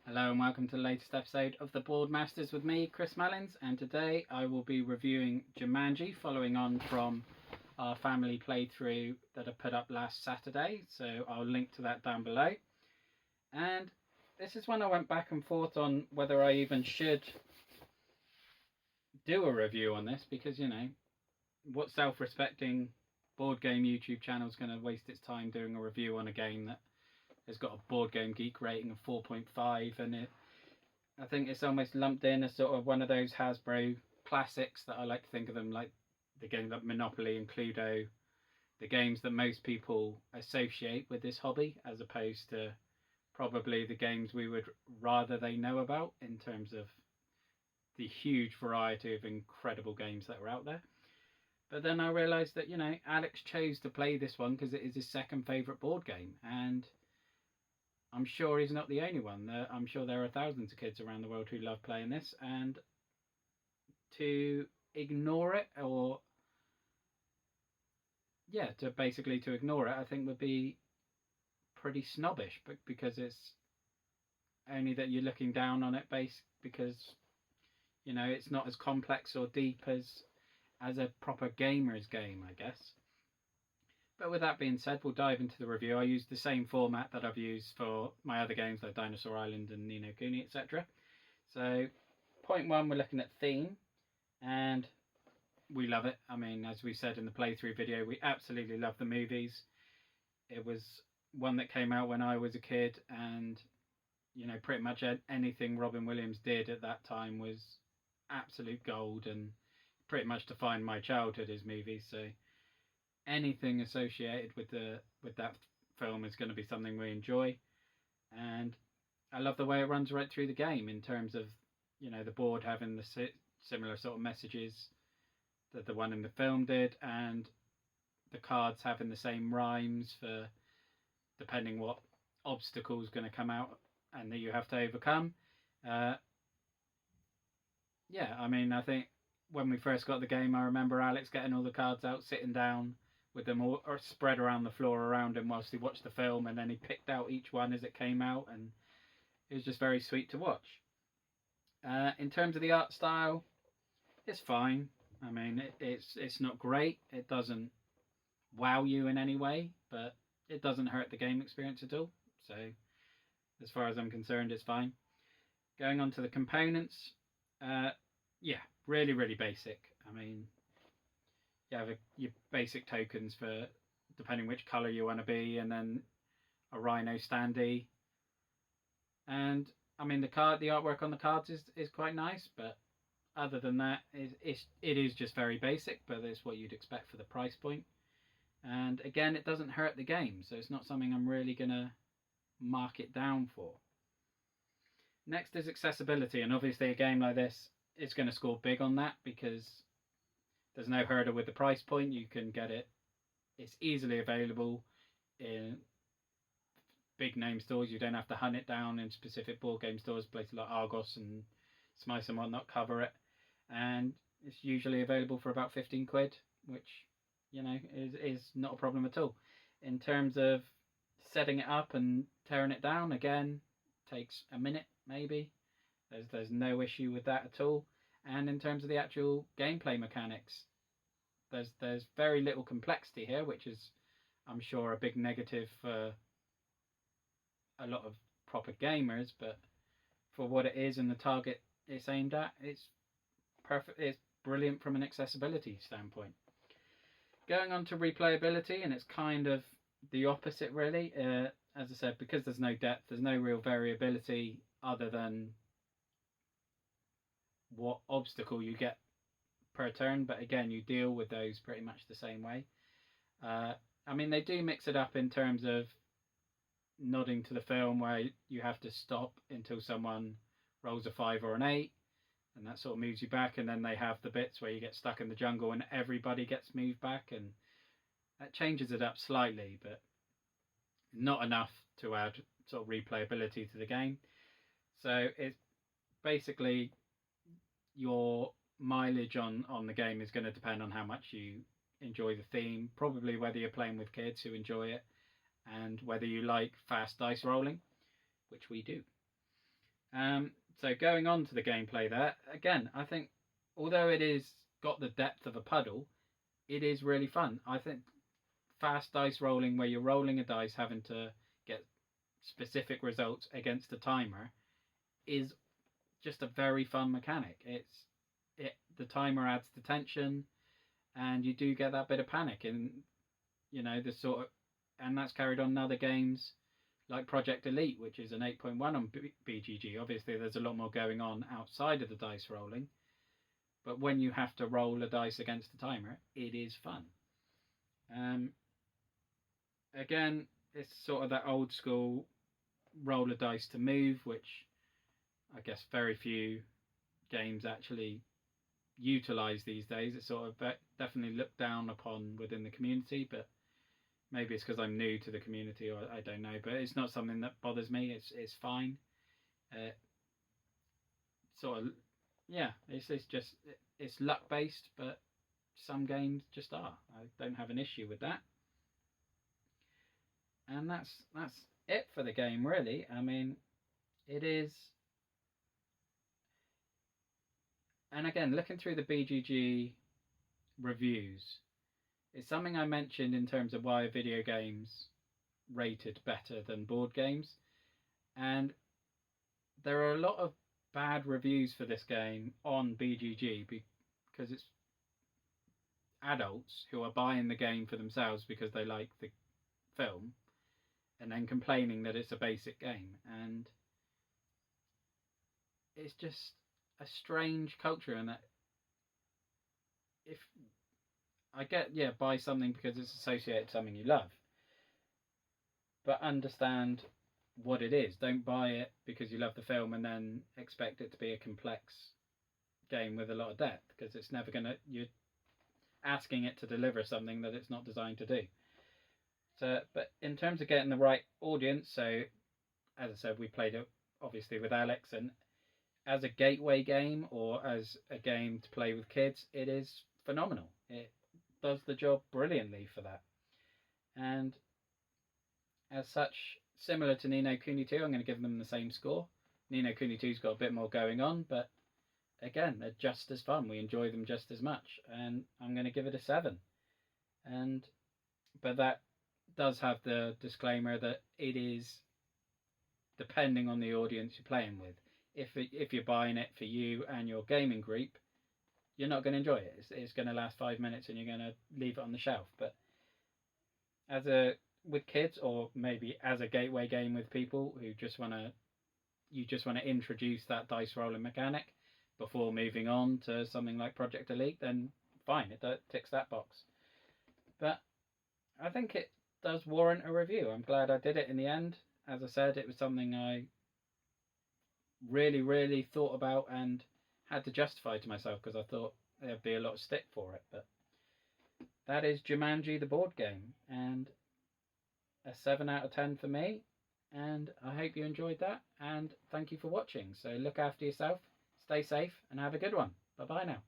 Hello and welcome to the latest episode of the Board Masters with me, Chris Mullins, and today I will be reviewing Jumanji, following on from our family playthrough that I put up last Saturday, so I'll link to that down below. And this is when I went back and forth on whether I even should do a review on this, because, you know, what self-respecting board game YouTube channel is going to waste its time doing a review on a game that has got a Board Game Geek rating of 4.5, and I think it's almost lumped in as sort of one of those Hasbro classics that I like to think of them like the games like Monopoly and Cluedo, the games that most people associate with this hobby, as opposed to probably the games we would rather they know about in terms of the huge variety of incredible games that are out there. But then I realised that, you know, Alex chose to play this one because it is his second favourite board game, and I'm sure he's not the only one. I'm sure there are thousands of kids around the world who love playing this, and to ignore it, or to basically ignore it, I think would be pretty snobbish, but because it's only that you're looking down on it because, you know, it's not as complex or deep as a proper gamer's game, I guess. But with that being said, we'll dive into the review. I used the same format that I've used for my other games like Dinosaur Island and Ni no Kuni, etc. So, point one, we're looking at theme, and we love it. I mean, as we said in the playthrough video, we absolutely love the movies. It was one that came out when I was a kid, and, you know, pretty much anything Robin Williams did at that time was absolute gold, and pretty much defined my childhood, his movies. So anything associated with that film is going to be something we enjoy, and I love the way it runs right through the game in terms of, you know, the board having the similar sort of messages that the one in the film did, and the cards having the same rhymes for depending what obstacle is going to come out and that you have to overcome. I mean, I think when we first got the game, I remember Alex getting all the cards out, sitting down with them all or spread around the floor around him whilst he watched the film, and then he picked out each one as it came out, and it was just very sweet to watch. In terms of the art style, it's fine. I mean, it's not great. It doesn't wow you in any way, but it doesn't hurt the game experience at all. So as far as I'm concerned, it's fine. Going on to the components, really, really basic. I mean, you have your basic tokens for depending which colour you want to be, and then a rhino standee. And I mean, the artwork on the cards is quite nice, but other than that, it is just very basic, but it's what you'd expect for the price point. And again, it doesn't hurt the game, so it's not something I'm really gonna mark it down for. Next is accessibility, and obviously a game like this is going to score big on that because there's no hurdle with the price point. You can get it. It's easily available in big name stores. You don't have to hunt it down in specific board game stores. Places like Argos and Smyce and whatnot cover it. And it's usually available for about 15 quid, which, you know, is not a problem at all. In terms of setting it up and tearing it down, again, takes a minute maybe. There's no issue with that at all. And in terms of the actual gameplay mechanics, there's very little complexity here, which is, I'm sure, a big negative for a lot of proper gamers. But for what it is and the target it's aimed at, it's perfect. It's brilliant from an accessibility standpoint. Going on to replayability, and it's kind of the opposite really. As I said, because there's no depth, there's no real variability other than what obstacle you get per turn, but again, you deal with those pretty much the same way. I mean, they do mix it up in terms of nodding to the film where you have to stop until someone rolls a 5 or an 8, and that sort of moves you back, and then they have the bits where you get stuck in the jungle and everybody gets moved back, and that changes it up slightly, but not enough to add sort of replayability to the game. So it's basically your mileage on the game is going to depend on how much you enjoy the theme, probably whether you're playing with kids who enjoy it, and whether you like fast dice rolling, which we do. So going on to the gameplay there, again, I think although it is got the depth of a puddle, it is really fun. I think fast dice rolling, where you're rolling a dice, having to get specific results against a timer, is just a very fun mechanic. The timer adds the tension, and you do get that bit of panic, and the sort of, and that's carried on in other games like Project Elite, which is an 8.1 on BGG. Obviously, there's a lot more going on outside of the dice rolling, but when you have to roll a dice against the timer, it is fun. Again, it's sort of that old school roll a dice to move, which I guess very few games actually utilize these days. It's sort of definitely looked down upon within the community, but maybe it's because I'm new to the community, or I don't know. But it's not something that bothers me. It's fine. Sort of, yeah. It's just it's luck based, but some games just are. I don't have an issue with that. And that's it for the game, really. I mean, it is. And again, looking through the BGG reviews, it's something I mentioned in terms of why video games rated better than board games. And there are a lot of bad reviews for this game on BGG because it's adults who are buying the game for themselves because they like the film and then complaining that it's a basic game. And it's just a strange culture, and that if I get, buy something because it's associated to something you love, but understand what it is. Don't buy it because you love the film and then expect it to be a complex game with a lot of depth, because it's never gonna. You're asking it to deliver something that it's not designed to do. So, but in terms of getting the right audience, so as I said, we played it obviously with Alex, and as a gateway game or as a game to play with kids, it is phenomenal. It does the job brilliantly for that. And as such, similar to Ni no Kuni 2, I'm going to give them the same score. Ni no Kuni 2's got a bit more going on, but again, they're just as fun. We enjoy them just as much, and I'm going to give it a 7. But that does have the disclaimer that it is depending on the audience you're playing with. If you're buying it for you and your gaming group, you're not going to enjoy it. It's going to last 5 minutes and you're going to leave it on the shelf. But with kids, or maybe as a gateway game with people who just want to introduce that dice rolling mechanic before moving on to something like Project Elite, then fine, it ticks that box. But I think it does warrant a review. I'm glad I did it in the end. As I said, it was something I really, really thought about and had to justify to myself, because I thought there'd be a lot of stick for it. But that is Jumanji, the board game, and a 7 out of 10 for me. And I hope you enjoyed that, and thank you for watching. So look after yourself, stay safe, and have a good one. Bye bye now.